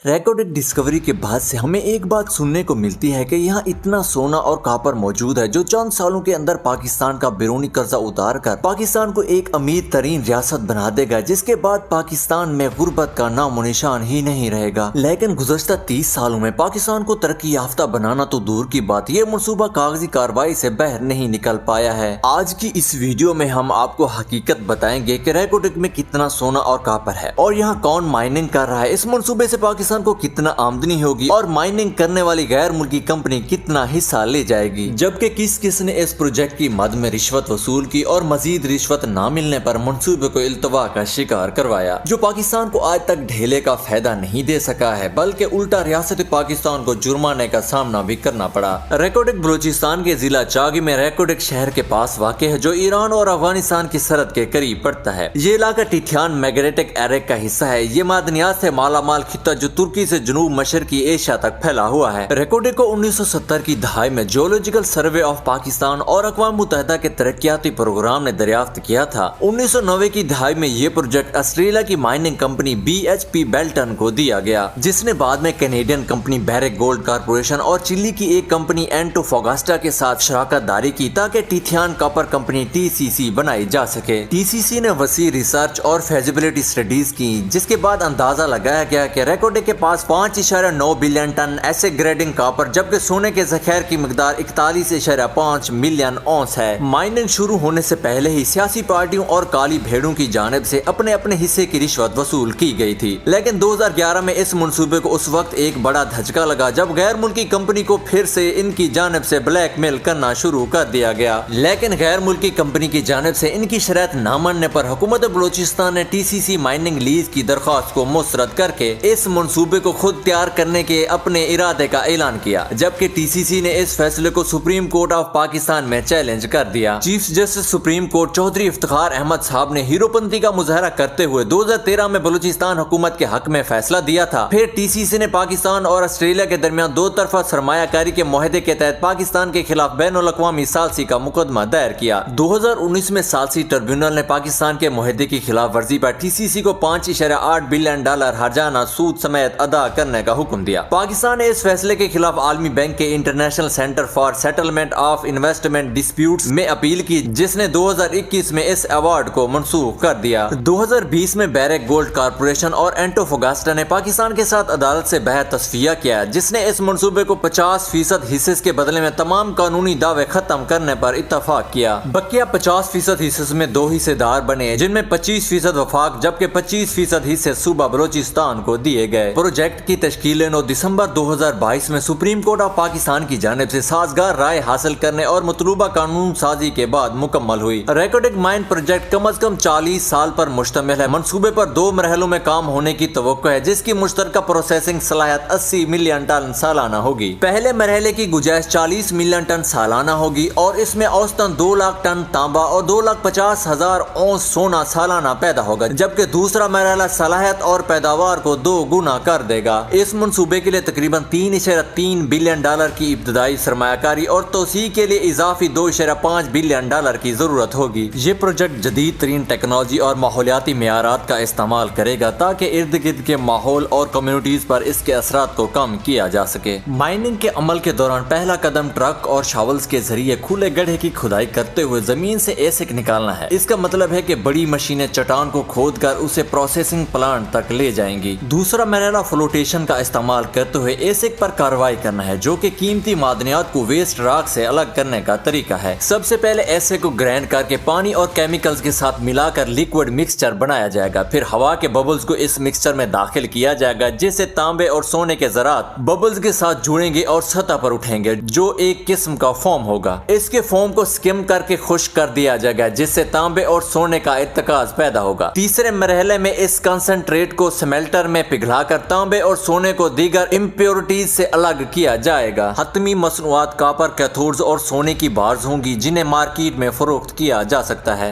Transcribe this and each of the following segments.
Reko Diq discovery के बाद से हमें एक बात सुनने को मिलती है कि यहाँ इतना सोना और कॉपर मौजूद है जो चंद सालों के अंदर पाकिस्तान का बैरूनी कर्जा उतार कर पाकिस्तान को एक अमीर तरीन रियासत बना देगा, जिसके बाद पाकिस्तान में गुर्बत का नामो निशान ही नहीं रहेगा। लेकिन गुज़श्ता 30 सालों में पाकिस्तान को तरक्की याफ्ता बनाना तो दूर की बात, ये मनसूबा कागजी कार्रवाई से बाहर नहीं निकल पाया है। आज की इस वीडियो में हम आपको हकीकत बताएंगे कि रेकोडिक में कितना सोना और कॉपर है और यहाँ कौन माइनिंग कर रहा है, इस मनसूबे से पाकिस्तान को कितना आमदनी होगी और माइनिंग करने वाली गैर मुल्की कंपनी कितना हिस्सा ले जाएगी, जबकि किस ने इस प्रोजेक्ट की मद में रिश्वत वसूल की और मजीद रिश्वत न मिलने पर मंसूबे को इल्तवा का शिकार करवाया, जो पाकिस्तान को आज तक ढेले का फायदा नहीं दे सका है, बल्कि उल्टा रियासत पाकिस्तान को जुर्माने का सामना भी करना पड़ा। रेकोडिक बलूचिस्तान के जिला चागी में रेकोडिक शहर के पास वाक़ है, जो ईरान और अफगानिस्तान की सरहद के करीब पड़ता है। ये इलाका टिथियान मैग्नेटिक एरे का हिस्सा है। ये मादनियात से मालामाल खित्ता जो तुर्की से जनूब मशरकी एशिया तक फैला हुआ है। रेकोडिक को 1970 की दहाई में जियोलॉजिकल सर्वे ऑफ पाकिस्तान और अक़वाम मुत्तहिदा के तरक्याती प्रोग्राम ने दरियाफ्त किया था। 1990 की दहाई में ये प्रोजेक्ट ऑस्ट्रेलिया की माइनिंग कंपनी BHP बेल्टन को दिया गया, जिसने बाद में Canadian company barrack gold corporation और चिली की एक कंपनी एंटोफागास्टा के साथ शराकत दारी की ताकि टिथियान कॉपर कंपनी TCC बनाई जा सके। TCC ने वसी रिसर्च और फेजिबिलिटी स्टडीज की, जिसके बाद अंदाजा लगाया गया कि रेकोडिक के पास 5.9 बिलियन टन ऐसे ग्रेडिंग कॉपर जबकि सोने के ज़ख़ीर की मिकदार 41.5 मिलियन औंस है। माइनिंग शुरू होने से पहले ही सियासी पार्टियों और काली भेड़ों की जानिब से अपने अपने हिस्से की रिश्वत वसूल की गई थी, लेकिन 2011 में इस मंसूबे को उस वक्त एक बड़ा धचका लगा जब गैर मुल्की कंपनी को फिर से इनकी जानिब से ब्लैकमेल करना शुरू कर दिया गया। लेकिन गैर मुल्की कंपनी की जानिब से इनकी शर्त न मानने पर हुकूमत बलूचिस्तान ने TCC माइनिंग लीज की दरख्वास्त को मुस्तरद करके इस मंसूबे को खुद तैयार करने के अपने इरादे का ऐलान किया, जबकि TCC ने इस फैसले को सुप्रीम कोर्ट ऑफ पाकिस्तान में चैलेंज कर दिया। Chief justice supreme court Chaudhry Iftikhar Ahmed Sahab ने हीरोपंती का मुजाहरा करते हुए 2013 में बलूचिस्तान हुकूमत के हक में फैसला दिया था। फिर TCC ने पाकिस्तान और ऑस्ट्रेलिया के दरमियान दो तरफा सरमायाकारी के मुआहदे के तहत पाकिस्तान के खिलाफ बैनुल अक़वामी सालसी का मुकदमा दायर किया। 2019 में सालसी ट्रिब्यूनल ने पाकिस्तान के मुआहदे की खिलाफ वर्जी पर TCC को $5.8 बिलियन हर्जाना सूद समेत अदा करने का हुक्म दिया। पाकिस्तान ने इस फैसले के खिलाफ आलमी बैंक के international centre for settlement of investment disputes में अपील की, जिसने 2021 में इस अवार्ड को मंसूख कर दिया। 2020 में बैरेक गोल्ड कारपोरेशन और एंटोफागास्टा ने पाकिस्तान के साथ अदालत से बहस तस्फिया किया, जिसने इस मंसूबे को 50% हिस्से के बदले में तमाम कानूनी दावे खत्म करने पर इत्तफाक किया। बकिया 50% हिस्से में दो हिस्सेदार बने, जिनमें 25% वफाक जबकि 25% हिस्से सूबा बलूचिस्तान को दिए गए। प्रोजेक्ट की तश्कील 9 दिसंबर 2022 में सुप्रीम कोर्ट ऑफ पाकिस्तान की जानिब से साजगार राय हासिल करने और मतलूबा कानून साजी के बाद मुकम्मल हुई। रेकोडिक माइन प्रोजेक्ट कम अज कम 40 साल पर मुश्तमिल है। मंसूबे पर 2 मरहलों में काम होने की तवक्को है, जिसकी मुश्तरका प्रोसेसिंग सलाहियत 80 मिलियन टन सालाना होगी। पहले मरहले की गुंजाइश 40 मिलियन टन सालाना होगी और इसमें औसतन 2 लाख टन तांबा और 2,50,000 औंस सोना सालाना पैदा होगा, जबकि दूसरा मरहला सलाहियत और पैदावार को 2 गुना कर देगा। इस मंसूबे के लिए तकरीबन $3.3 बिलियन की इब्तदाई सरमायाकारी और तोसी के लिए इजाफी $2.5 बिलियन की जरूरत होगी। ये प्रोजेक्ट जदीद तरीन टेक्नोलॉजी और माहौलियाती मेयारात का इस्तेमाल करेगा ताकि इर्द गिर्द के माहौल और कम्युनिटीज पर इसके असरात को कम किया जा सके। माइनिंग के अमल के दौरान पहला कदम ट्रक और शावल्स के जरिए खुले गड्ढे की खुदाई करते हुए जमीन से एसिक निकालना है। इसका मतलब है कि बड़ी मशीनें चट्टान को खोद कर उसे प्रोसेसिंग प्लांट तक ले जाएंगी। दूसरा मरहला फ्लोटेशन का इस्तेमाल करते हुए एसिक पर कार्रवाई करना है, जो कि कीमती मादनियात को वेस्ट राख से अलग करने का तरीका है। सबसे पहले एसिक को ग्राइंड करके पानी और केमिकल्स के साथ मिलाकर लिक्विड मिक्सचर बनाया जाएगा। फिर हवा के बबल्स को इस मिक्सचर में दाखिल किया जाएगा, जिससे तांबे और सोने के ज़रात बबल्स के साथ जुड़ेंगे और सतह पर उठेंगे, जो एक किस्म का फोम होगा। इसके फोम को स्किम करके खुश्क कर दिया जाएगा, जिससे तांबे और सोने का इर्तिकाज पैदा होगा। तीसरे मरहले में इस कंसंट्रेट को स्मेल्टर में पिघलाकर तांबे और सोने को दीगर इम्प्योरिटीज से अलग किया जाएगा। हतमी मसनूआत कॉपर कैथोड्स और सोने की बार्स होंगी, जिन्हें मार्केट में फरोख्त किया जा सकता है।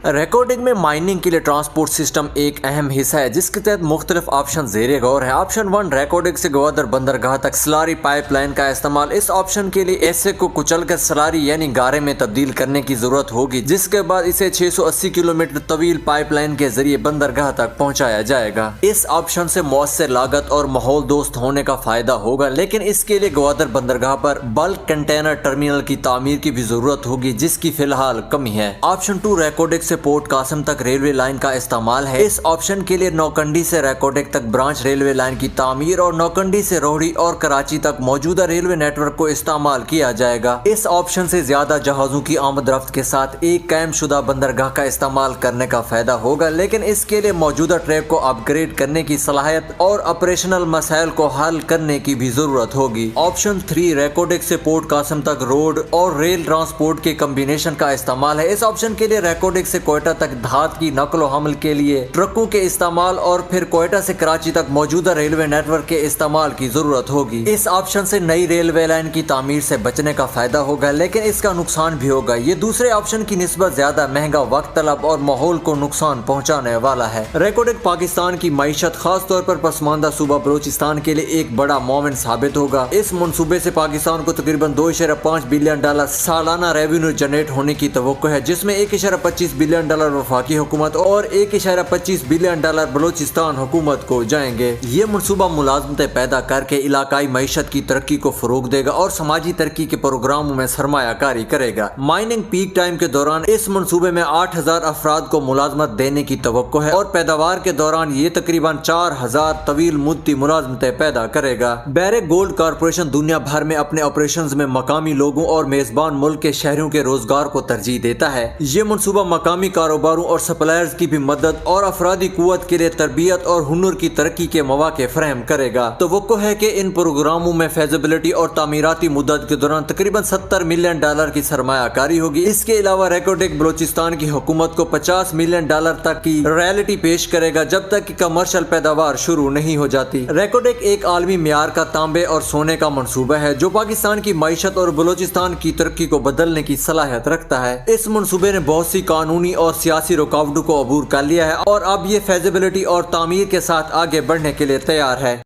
ریکارڈنگ میں مائننگ کے لیے ٹرانسپورٹ سسٹم ایک اہم حصہ ہے جس کے تحت مختلف آپشن زیر غور ہے۔ آپشن 1 ریکارڈنگ سے گوادر بندرگاہ تک سلاری پائپ لائن کا استعمال۔ اس آپشن کے لیے ایسے کو کچل کر سلاری یعنی گارے میں تبدیل کرنے کی ضرورت ہوگی، جس کے بعد اسے 680 کلومیٹر طویل پائپ لائن کے ذریعے بندرگاہ تک پہنچایا جائے گا۔ اس آپشن سے مؤثر لاگت اور ماحول دوست ہونے کا فائدہ ہوگا، لیکن اس کے لیے گوادر بندرگاہ پر بلک کنٹینر ٹرمینل کی تعمیر کی بھی ضرورت ہوگی، جس کی فی الحال کمی ہے۔ آپشن 2 ریکارڈنگ سے پورٹ قاسم تک ریلوے لائن کا استعمال ہے۔ اس آپشن کے لیے نوکنڈی سے ریکارڈنگ تک برانچ ریلوے لائن کی تعمیر اور نوکنڈی سے روہڑی اور کراچی تک موجودہ ریلوے نیٹ ورک کو استعمال کیا جائے گا۔ اس آپشن سے زیادہ جہازوں کی آمد رفت کے ساتھ ایک قائم شدہ بندرگاہ کا استعمال کرنے کا فائدہ ہوگا، لیکن اس کے لیے موجودہ ٹریک کو اپ گریڈ کرنے کی صلاحیت اور آپریشنل مسائل کو حل کرنے کی بھی ضرورت ہوگی۔ آپشن 3 ریکارڈنگ سے پورٹ قاسم تک روڈ اور ریل ٹرانسپورٹ کے کمبینیشن کا استعمال ہے۔ اس آپشن کے لیے ریکارڈنگ سے کوئٹہ تک دھات کی نقل و حمل کے لیے ٹرکوں کے استعمال اور پھر کوئٹہ سے کراچی تک موجودہ ریلوے نیٹ ورک کے استعمال کی ضرورت ہوگی۔ اس آپشن سے نئی ریلوے لائن کی تعمیر سے بچنے کا فائدہ ہوگا، لیکن اس کا نقصان بھی ہوگا۔ یہ دوسرے آپشن کی نسبت زیادہ مہنگا، وقت طلب اور ماحول کو نقصان پہنچانے والا ہے۔ ریکارڈنگ پاکستان کی معیشت خاص طور پر پسماندہ صوبہ بلوچستان کے لیے ایک بڑا معاون ثابت ہوگا۔ اس منصوبے سے پاکستان کو تقریباً $2.5 بلین سالانہ ریونیو جنریٹ ہونے کی توقع ہے، جس میں $1.25 بلین وفاقی حکومت اور $1.25 بلین بلوچستان حکومت کو جائیں گے۔ یہ منصوبہ ملازمتیں پیدا کر کے علاقائی معیشت کی ترقی کو فروغ دے گا اور سماجی ترقی کے پروگراموں میں سرمایہ کاری کرے گا۔ مائننگ پیک ٹائم کے دوران اس منصوبے میں 8,000 افراد کو ملازمت دینے کی توقع ہے اور پیداوار کے دوران یہ تقریباً 4,000 طویل مدتی ملازمتیں پیدا کرے گا۔ بیرک گولڈ کارپوریشن دنیا بھر میں اپنے آپریشنز میں مقامی لوگوں اور میزبان ملک کے شہریوں کے روزگار کو ترجیح دیتا ہے۔ یہ منصوبہ مقامی کاروباروں اور سپلائرز کی بھی مدد اور افرادی قوت کے لیے تربیت اور ہنر کی ترقی کے مواقع فراہم کرے گا۔ توقع ہے کہ ان پروگراموں میں فیزیبلٹی اور تعمیراتی مدت کے دوران تقریباً $70 ملین کی سرمایہ کاری ہوگی۔ اس کے علاوہ ریکارڈنگ بلوچستان کی حکومت کو $50 ملین تک کی رائلٹی پیش کرے گا جب تک کہ کمرشل پیداوار شروع نہیں ہو جاتی۔ ریکارڈنگ ایک عالمی معیار کا تانبے اور سونے کا منصوبہ ہے جو پاکستان کی معیشت اور بلوچستان کی ترقی کو بدلنے کی صلاحیت رکھتا ہے۔ اس منصوبے نے بہت سی قانونی اور سیاسی رکاوٹوں کو عبور کر لیا ہے اور اب یہ فیزیبلٹی اور تعمیر کے ساتھ آگے بڑھنے کے لیے تیار ہے۔